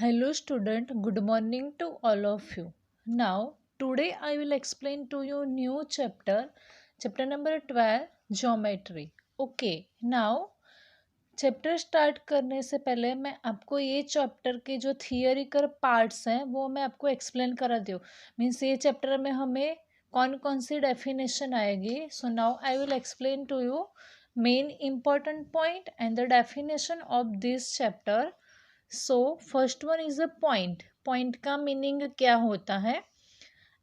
Hello student, good morning to all of you. Now, today I will explain to you new chapter number 12, geometry. Okay, now chapter start करने से पहले मैं आपको ये chapter के जो थियोरिकल पार्ट्स हैं वो मैं आपको एक्सप्लेन करा दूँ. मीन्स ये चैप्टर में हमें कौन कौन सी डेफिनेशन आएगी. So now I will explain to you main important point and the definition of this chapter. So first one is a point. Point का मीनिंग क्या होता है?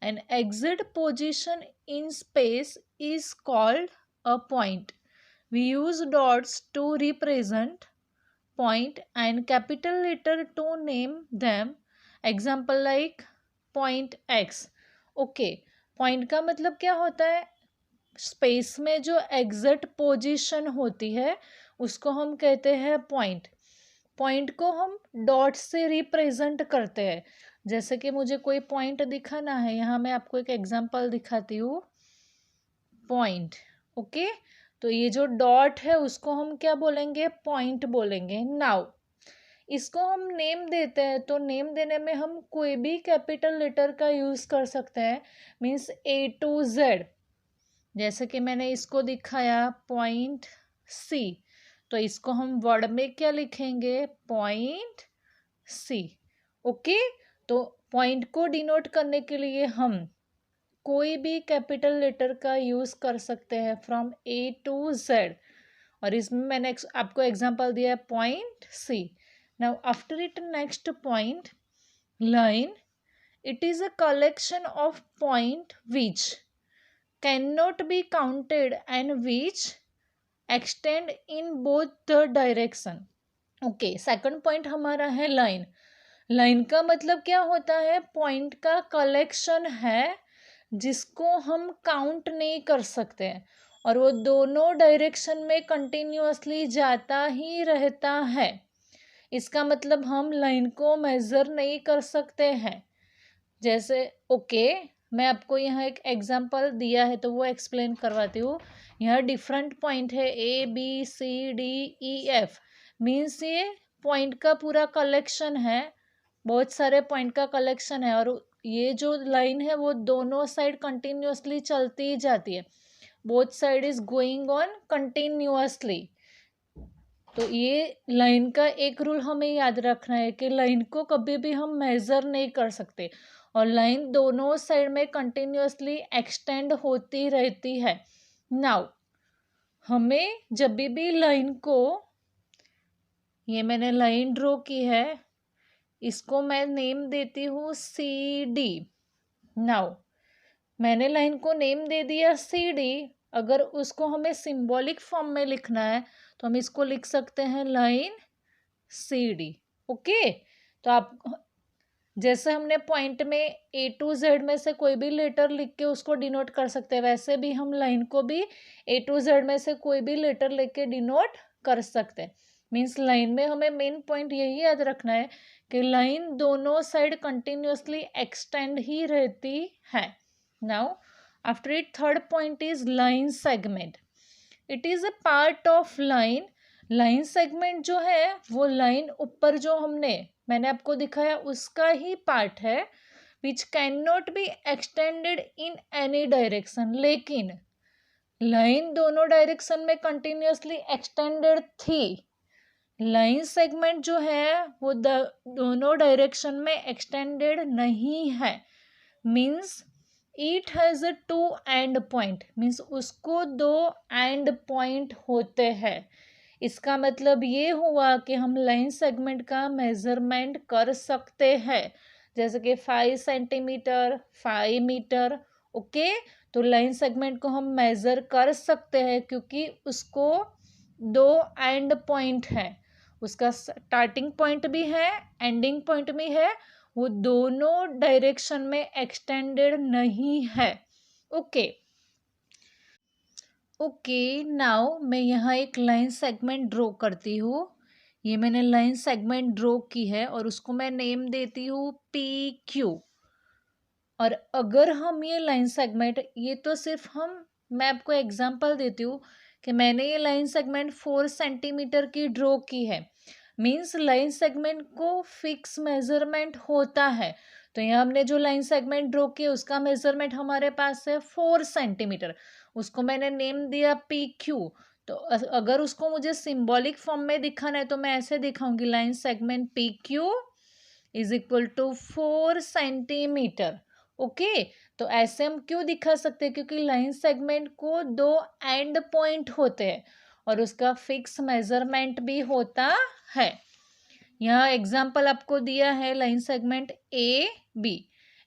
An exact position in space is called a point. We use dots to represent point and capital letter to name them. Example like point X. Okay, point का मतलब क्या होता है? Space में जो एग्जैक्ट पोजीशन होती है उसको हम कहते हैं पॉइंट. पॉइंट को हम डॉट से रिप्रेजेंट करते हैं. जैसे कि मुझे कोई पॉइंट दिखाना है, यहाँ मैं आपको एक एग्जांपल दिखाती हूँ. पॉइंट. ओके, तो ये जो डॉट है उसको हम क्या बोलेंगे? पॉइंट बोलेंगे. नाउ इसको हम नेम देते हैं, तो नेम देने में हम कोई भी कैपिटल लेटर का यूज़ कर सकते हैं. Means A to Z. जैसे कि मैंने इसको दिखाया पॉइंट C, तो इसको हम वर्ड में क्या लिखेंगे? Point C. ओके, तो पॉइंट को डिनोट करने के लिए हम कोई भी कैपिटल लेटर का यूज़ कर सकते हैं फ्रॉम A to Z. और इसमें मैंने आपको एग्जांपल दिया है point C. Now after it next point line. It is a collection of point which can not be counted and which extend in both the direction. Okay, second point हमारा है line. Line का मतलब क्या होता है? Point का collection है जिसको हम काउंट नहीं कर सकते हैं और वो दोनों डायरेक्शन में कंटिन्यूअसली जाता ही रहता है. इसका मतलब हम लाइन को मेज़र नहीं कर सकते हैं. जैसे ओके, मैं आपको यहाँ एक एग्जांपल दिया है तो वो एक्सप्लेन करवाती हूँ. यहाँ डिफरेंट पॉइंट है ABCDEF. मीन्स ये पॉइंट का पूरा कलेक्शन है, बहुत सारे पॉइंट का कलेक्शन है और ये जो लाइन है वो दोनों साइड कंटिन्यूअसली चलती ही जाती है. Both side is going on continuously. तो ये लाइन का एक रूल हमें याद रखना है कि लाइन को कभी भी हम मेज़र नहीं कर सकते और लाइन दोनों साइड में कंटिन्यूअसली एक्सटेंड होती रहती है. नाउ हमें जब भी लाइन को, ये मैंने लाइन ड्रॉ की है, इसको मैं नेम देती हूँ CD. नाउ मैंने लाइन को नेम दे दिया CD. अगर उसको हमें सिंबॉलिक फॉर्म में लिखना है तो हम इसको लिख सकते हैं लाइन CD. ओके, तो आप जैसे हमने पॉइंट में A to Z में से कोई भी लेटर लिख के उसको डिनोट कर सकते हैं, वैसे भी हम लाइन को भी A to Z में से कोई भी लेटर लिख के डिनोट कर सकते हैं. मीन्स लाइन में हमें मेन पॉइंट यही याद रखना है कि लाइन दोनों साइड कंटिन्यूअसली एक्सटेंड ही रहती है. Now after it third point is line segment. It is a part of line. Line segment जो है वो लाइन ऊपर जो मैंने आपको दिखाया उसका ही पार्ट है. Which can not be extended in any direction. लेकिन लाइन दोनों डायरेक्शन में कंटिन्यूअसली एक्सटेंडेड थी. लाइन सेगमेंट जो है वो दोनों डायरेक्शन में एक्सटेंडेड नहीं है. Means it has a 2 and point. Means उसको 2 एंड पॉइंट होते हैं. इसका मतलब ये हुआ कि हम लाइन सेगमेंट का मेजरमेंट कर सकते हैं, जैसे कि 5 सेंटीमीटर, 5 मीटर. ओके, तो लाइन सेगमेंट को हम मेज़र कर सकते हैं क्योंकि उसको 2 एंड पॉइंट है. उसका स्टार्टिंग पॉइंट भी है, एंडिंग पॉइंट भी है. वो दोनों डायरेक्शन में एक्सटेंडेड नहीं है. ओके ओके, नाउ मैं यहाँ एक लाइन सेगमेंट ड्रॉ करती हूँ. ये मैंने लाइन सेगमेंट ड्रॉ की है और उसको मैं नेम देती हूँ PQ. और अगर हम ये लाइन सेगमेंट, ये तो सिर्फ मैं आपको एग्जांपल देती हूँ कि मैंने ये लाइन सेगमेंट 4 सेंटीमीटर की ड्रॉ की है. मीन्स लाइन सेगमेंट को फिक्स मेजरमेंट होता है। तो यहाँ हमने जो लाइन सेगमेंट ड्रॉ किया उसका मेजरमेंट हमारे पास है 4 सेंटीमीटर, उसको मैंने नेम दिया पी क्यू। तो अगर उसको मुझे सिंबॉलिक फॉर्म में दिखाना है तो मैं ऐसे दिखाऊंगी, line segment P Q is equal to 4 centimetre. Okay, तो ऐसे हम क्यों दिखा सकते हैं, क्योंकि लाइन सेगमेंट को 2 एंड पॉइंट होते हैं और उसका फिक्स मेजरमेंट भी होता है। यहाँ एग्जाम्पल आपको दिया है line segment A B.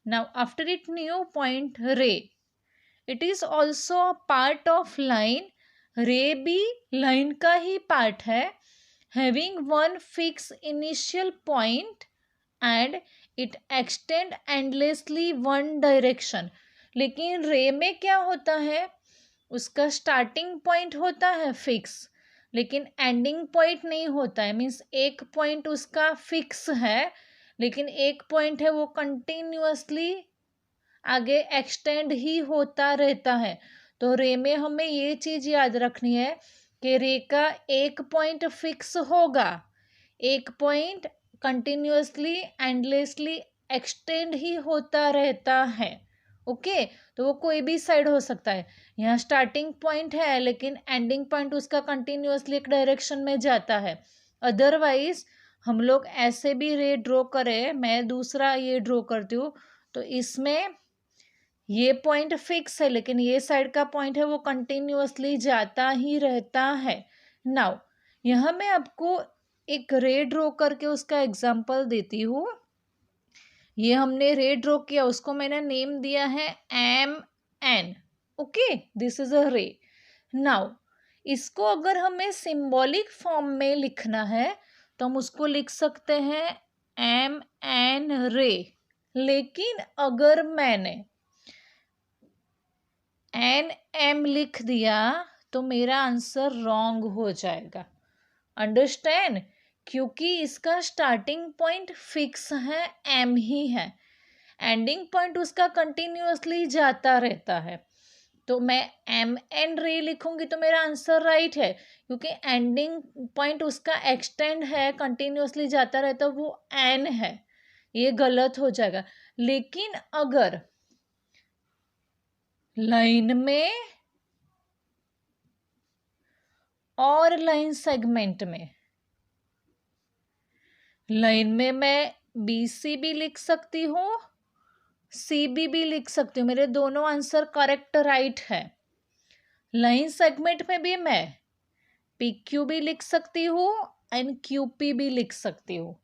Now after it new point ray, it is also a part of line. Ray भी लाइन का ही पार्ट है, having one fix initial point and it extend endlessly one direction. लेकिन ray में क्या होता है, उसका स्टार्टिंग पॉइंट होता है फिक्स, लेकिन एंडिंग पॉइंट नहीं होता है। मीन्स एक पॉइंट उसका फिक्स है, लेकिन एक पॉइंट है वो कंटिन्यूअसली आगे एक्सटेंड ही होता रहता है। तो रे में हमें ये चीज़ याद रखनी है कि रे का एक पॉइंट फिक्स होगा, एक पॉइंट कंटिन्यूअसली एंडलेसली एक्सटेंड ही होता रहता है। ओके, तो वो कोई भी साइड हो सकता है। यहाँ स्टार्टिंग पॉइंट है लेकिन एंडिंग पॉइंट उसका कंटिन्यूअसली एक डायरेक्शन में जाता है। अदरवाइज हम लोग ऐसे भी रे ड्रॉ करें, मैं दूसरा ये ड्रॉ करती हूँ, तो इसमें ये पॉइंट फिक्स है लेकिन ये साइड का पॉइंट है वो कंटिन्यूअसली जाता ही रहता है। नाउ यहाँ मैं आपको एक रे ड्रॉ करके उसका एग्जांपल देती हूँ। ये हमने रे ड्रॉ किया, उसको मैंने नेम दिया है M N. Okay, this is a ray. Now इसको अगर हमें सिंबॉलिक फॉर्म में लिखना है तो हम उसको लिख सकते हैं एम एन रे। लेकिन अगर मैंने एन एम लिख दिया तो मेरा आंसर रॉन्ग हो जाएगा। अंडरस्टैंड, क्योंकि इसका स्टार्टिंग पॉइंट फिक्स है, एम ही है, एंडिंग पॉइंट उसका कंटिन्यूअसली जाता रहता है। तो मैं एम एन रे लिखूंगी तो मेरा आंसर राइट है, क्योंकि एंडिंग पॉइंट उसका एक्सटेंड है, कंटिन्यूअसली जाता रहता, वो एन है। ये गलत हो जाएगा। लेकिन अगर लाइन में और लाइन सेगमेंट में, लाइन में मैं बी सी भी लिख सकती हूँ, सी बी भी लिख सकती हूँ, मेरे दोनों आंसर करेक्ट राइट है। लाइन सेगमेंट में भी मैं पी क्यू भी लिख सकती हूँ एंड क्यू पी भी लिख सकती हूँ,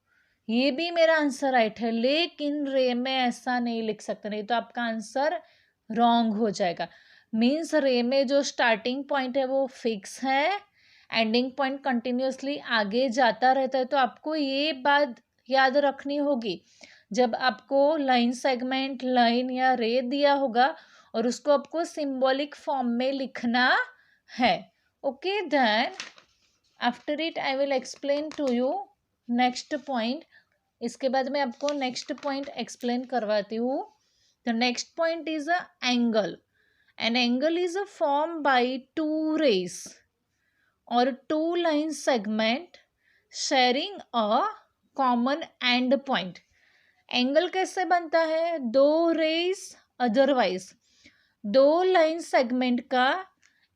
ये भी मेरा आंसर राइट है। लेकिन रे में ऐसा नहीं लिख सकते, नहीं तो आपका आंसर रॉन्ग हो जाएगा। मीन्स रे में जो स्टार्टिंग पॉइंट है वो फिक्स है, एंडिंग पॉइंट कंटिन्यूअसली आगे जाता रहता है। तो आपको ये बात याद रखनी होगी, जब आपको लाइन सेगमेंट, लाइन या रे दिया होगा और उसको आपको सिंबॉलिक फॉर्म में लिखना है। Okay, then after it I will explain to you next point. इसके बाद मैं आपको नेक्स्ट पॉइंट एक्सप्लेन करवाती हूँ। The next point is a angle. An angle is a form by two rays or two line segment sharing a common end point. Angle कैसे बनता है, दो रेज अदरवाइज दो लाइन सेगमेंट का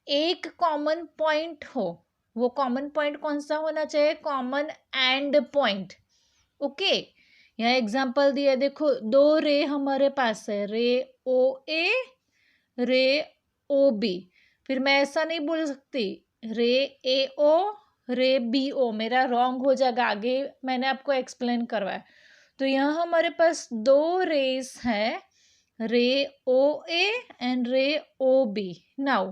एक common point हो। वो कॉमन पॉइंट कौन सा होना चाहिए, कॉमन एंड पॉइंट। ओके, यहाँ एग्जांपल दिया, देखो दो रे हमारे पास है, रे ओ ए, रे ओ बी। फिर मैं ऐसा नहीं बोल सकती रे ए ओ, रे बी ओ, मेरा रॉन्ग हो जाएगा, आगे मैंने आपको एक्सप्लेन करवाया। तो यहाँ हमारे पास दो रेस हैं, रे ओ ए एंड रे ओ बी। नाउ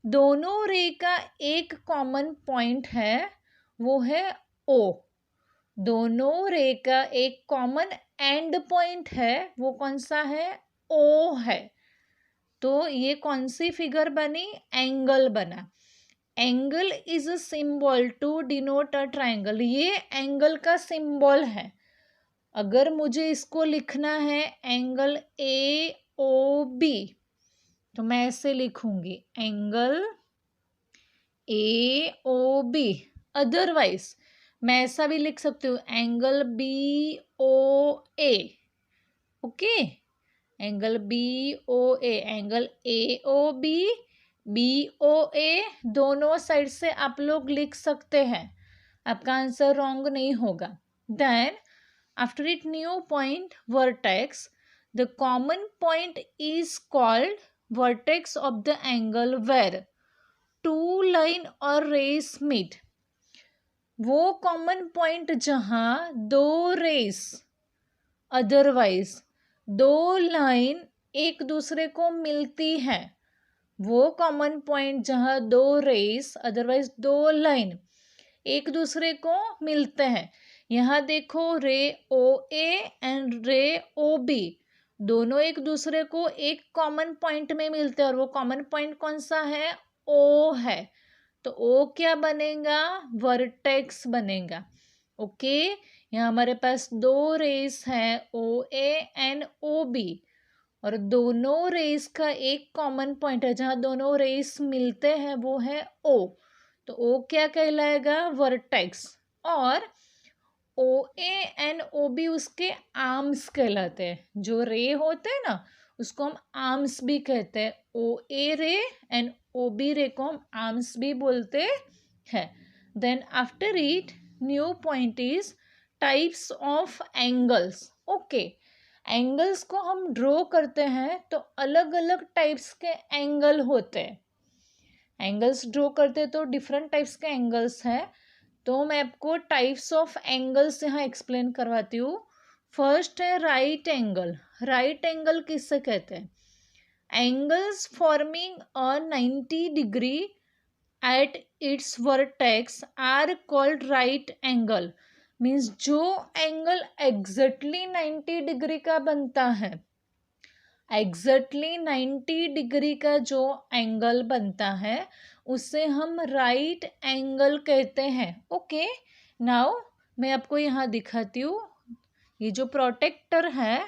दोनों रे का एक कॉमन पॉइंट है, वो है ओ। दोनों रे का एक कॉमन एंड पॉइंट है, वो कौन सा है, ओ है। तो ये कौन सी फिगर बनी, एंगल बना। Angle is a symbol to denote a triangle. ये एंगल का सिंबल है। अगर मुझे इसको लिखना है एंगल ए ओ बी, तो मैं ऐसे लिखूंगी angle A O B. Otherwise मैं ऐसा भी लिख सकती हूँ angle B O A, okay, angle B O A, angle A O B O A, दोनों साइड से आप लोग लिख सकते हैं, आपका आंसर रॉन्ग नहीं होगा। Then after it new point vertex, the common point is called vertex of the angle where two line और रेस मीट। वो कॉमन पॉइंट जहां दो रेस, अदरवाइज दो लाइन एक दूसरे को मिलती है, वो कॉमन पॉइंट जहां दो रेस अदरवाइज दो लाइन एक दूसरे को मिलते हैं। यहाँ देखो रे ओ ए एंड रे ओ बी दोनों एक दूसरे को एक कॉमन पॉइंट में मिलते हैं, और वो कॉमन पॉइंट कौन सा है, ओ है। तो ओ क्या बनेगा, वर्टेक्स बनेगा। ओके, यहाँ हमारे पास दो रेस हैं ओ ए एंड ओ बी, और दोनों रेस का एक कॉमन पॉइंट है जहाँ दोनों रेस मिलते हैं, वो है ओ। तो ओ क्या कहलाएगा, वर्टेक्स। और ओ ए एंड ओ बी उसके आर्म्स कहलाते हैं, जो रे होते हैं ना उसको हम आर्म्स भी कहते हैं। ओ ए रे एंड ओ बी रे को हम आर्म्स भी बोलते हैं। Then after it new point is types of angles. Okay, angles को हम ड्रॉ करते हैं तो अलग अलग टाइप्स के एंगल होते हैं। एंगल्स ड्रॉ करते तो डिफरेंट टाइप्स के एंगल्स हैं। तो मैं आपको टाइप्स ऑफ एंगल्स यहाँ एक्सप्लेन करवाती हूँ। फर्स्ट है राइट एंगल। राइट एंगल किससे कहते हैं, angles forming a 90 degree at its vertex are called right angle. Means जो एंगल एग्जैक्टली 90 डिग्री का बनता है, एग्जैक्टली 90 डिग्री का जो एंगल बनता है उसे हम राइट एंगल कहते हैं। ओके, नाउ मैं आपको यहाँ दिखाती हूँ। ये जो प्रोटेक्टर है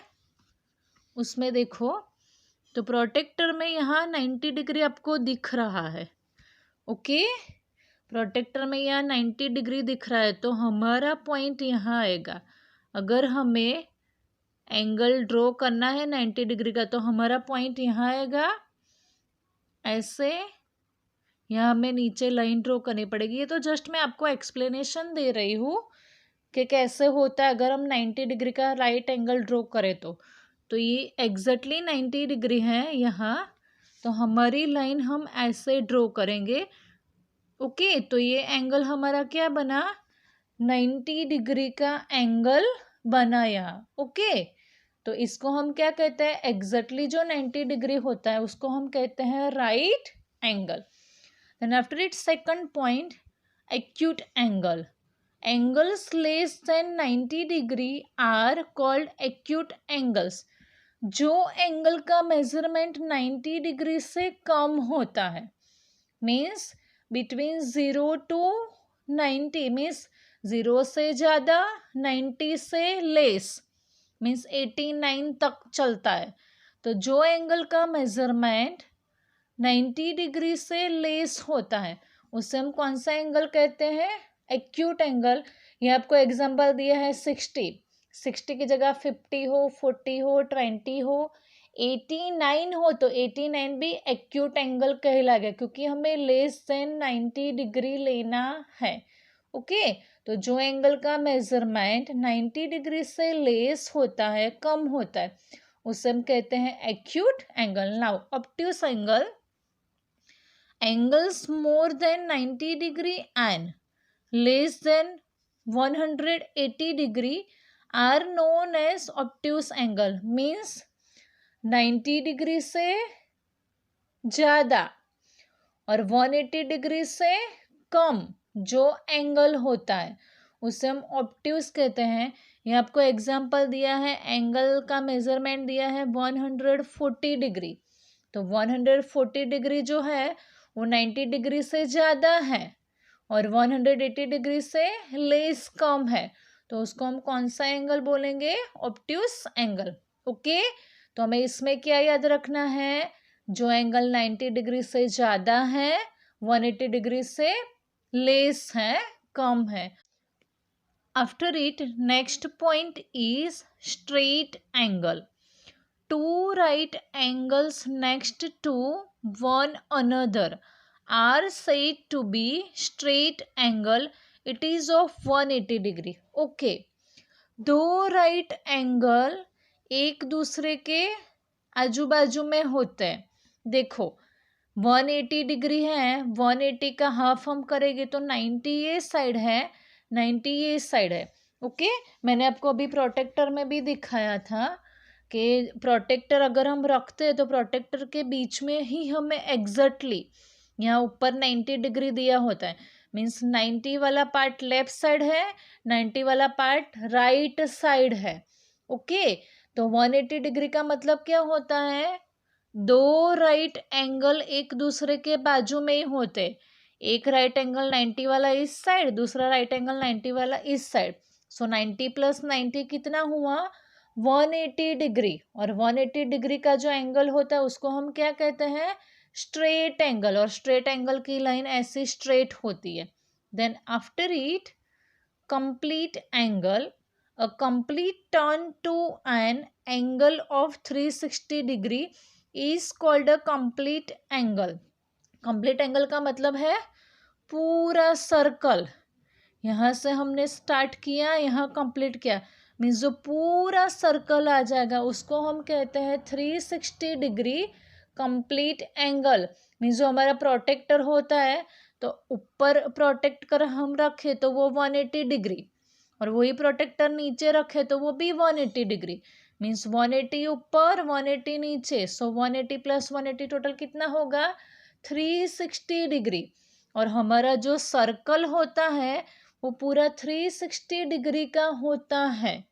उसमें देखो, तो प्रोटेक्टर में यहाँ 90 डिग्री आपको दिख रहा है। ओके, प्रोटेक्टर में यहाँ 90 डिग्री दिख रहा है, तो हमारा पॉइंट यहाँ आएगा। अगर हमें एंगल ड्रॉ करना है 90 डिग्री का, तो हमारा पॉइंट यहाँ आएगा ऐसे। यहाँ हमें नीचे लाइन ड्रॉ करनी पड़ेगी। ये तो जस्ट मैं आपको एक्सप्लेनेशन दे रही हूँ कि कैसे होता है अगर हम 90 डिग्री का राइट एंगल ड्रॉ करें तो ये एग्जैक्टली 90 डिग्री है यहाँ, तो हमारी लाइन हम ऐसे ड्रॉ करेंगे। ओके, तो ये एंगल हमारा क्या बना, 90 डिग्री का एंगल बना यहाँ। ओके, तो इसको हम क्या कहते हैं, एग्जैक्टली जो 90 डिग्री होता है उसको हम कहते हैं right angle. Then after it second point, acute angle. Angles less than 90 degree are called acute angles. जो एंगल का मेजरमेंट 90 डिग्री से कम होता है, मीन्स बिटवीन 0 टू 90, मीन्स 0 से ज़्यादा 90 से लेस, मीन्स 89 तक चलता है। तो जो एंगल का मेजरमेंट 90 डिग्री से लेस होता है उसे हम कौन सा एंगल कहते हैं, एक्यूट एंगल। ये आपको एग्जांपल दिया है 60 की जगह 50 हो, 40 हो, 20 हो, 89 हो, तो 89 भी एक्यूट एंगल कहलाएगा, क्योंकि हमें लेस देन 90 डिग्री लेना है। ओके, तो जो एंगल का मेजरमेंट 90 डिग्री से लेस होता है, कम होता है, उसे हम कहते हैं acute angle. Now obtuse angle, angles more than 90 degree and less than 180 degree are known as obtuse angle. Means 90 degree से ज़्यादा और 180 डिग्री से कम जो एंगल होता है उसे हम ऑब्ट्यूस कहते हैं। ये आपको एग्जांपल दिया है, एंगल का मेजरमेंट दिया है 140 डिग्री, तो 140 डिग्री जो है वो 90 डिग्री से ज़्यादा है और 180 डिग्री से लेस कम है, तो उसको हम कौन सा एंगल बोलेंगे, ऑब्ट्यूस एंगल। ओके, तो हमें इसमें क्या याद रखना है, जो एंगल 90 डिग्री से ज़्यादा है, 180 डिग्री से लेस है, कम है। After it, next point is straight angle. Two right angles next to one another are said to be straight angle. It is of 180 degree. Okay, दो राइट एंगल एक दूसरे के आजू बाजू में होते हैं. देखो 180 डिग्री है, 180 का हाफ हम करेंगे तो 90 ये साइड है, 90 ये साइड है. ओके, मैंने आपको अभी प्रोटेक्टर में भी दिखाया था कि प्रोटेक्टर अगर हम रखते हैं तो प्रोटेक्टर के बीच में ही हमें एग्जैक्टली यहाँ ऊपर 90 डिग्री दिया होता है. मीन्स 90 वाला पार्ट लेफ्ट साइड है, 90 वाला पार्ट राइट साइड है. ओके, तो 180 डिग्री का मतलब क्या होता है, दो राइट एंगल एक दूसरे के बाजू में ही होते. एक राइट एंगल 90 वाला इस साइड, दूसरा राइट एंगल 90 वाला इस साइड. सो 90 + 90 कितना हुआ, 180 डिग्री. और 180 डिग्री का जो एंगल होता है उसको हम क्या कहते हैं, स्ट्रेट एंगल. और स्ट्रेट एंगल की लाइन ऐसी स्ट्रेट होती है. Then after it, complete angle, a complete turn to an angle of 360 degree is called a complete angle. complete angle का मतलब है पूरा सर्कल. यहाँ से हमने स्टार्ट किया, यहाँ कंप्लीट किया, मीन्स जो पूरा सर्कल आ जाएगा उसको हम कहते हैं 360 डिग्री कंप्लीट एंगल. मीन्स जो हमारा प्रोटेक्टर होता है तो ऊपर प्रोटेक्ट कर हम रखे तो वो 180 डिग्री, और वही प्रोटेक्टर नीचे रखे तो वो भी 180 डिग्री. मीन्स 180 ऊपर 180 नीचे. सो 180 + 180 टोटल कितना होगा, 360 डिग्री. और हमारा जो सर्कल होता है वो पूरा 360 डिग्री का होता है.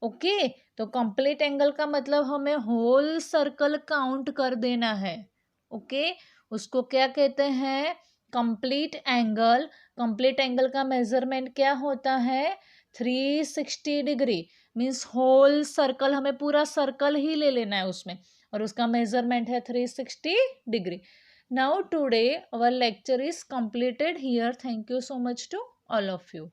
ओके, तो कंप्लीट एंगल का मतलब हमें होल सर्कल काउंट कर देना है. ओके, उसको क्या कहते हैं, कंप्लीट एंगल. कंप्लीट एंगल का मेजरमेंट क्या होता है, 360 डिग्री. मीन्स होल सर्कल, हमें पूरा सर्कल ही ले लेना है उसमें, और उसका मेजरमेंट है 360 degree. Now today our lecture is completed here. Thank you so much to all of you.